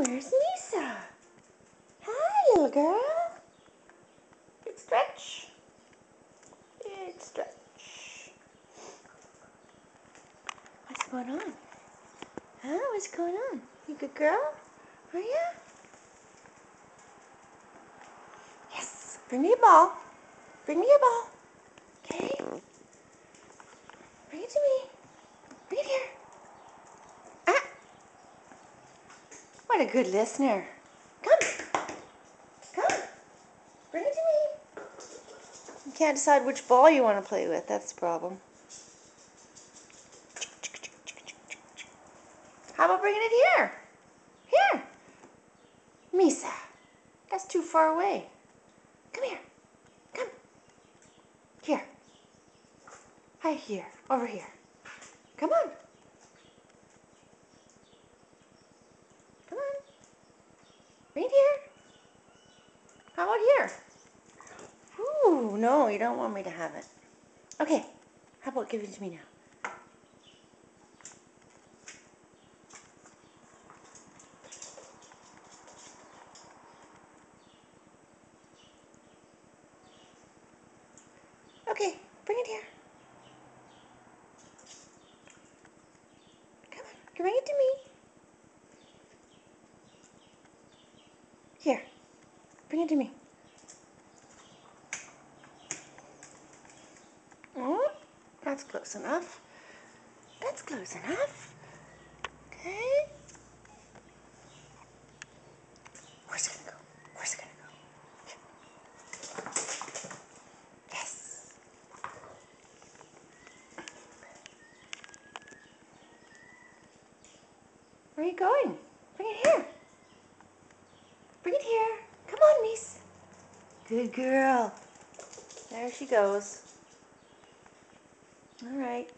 where's Misa? Hi, little girl. Big stretch. Big stretch. What's going on? Huh? What's going on? You good girl? Are you? Yes. Bring me your ball. Bring me your ball. Okay? Bring it to me. Bring it here. Ah! What a good listener. Come. Come. Bring it to me. You can't decide which ball you want to play with. That's the problem. How about bringing it here? Here. Misa. That's too far away. Come here. Come. Here. Hi, here. Over here. Come on. Come on. Right here. How about here? Ooh, no, you don't want me to have it. Okay. How about give it to me now? Okay, bring it here. Come on, bring it to me. Here, bring it to me. Oh, that's close enough. That's close enough. Okay. Where's it gonna go? Where's it gonna go? Yes. Where are you going? Bring it here. Bring it here. Come on, niece. Good girl. There she goes. All right.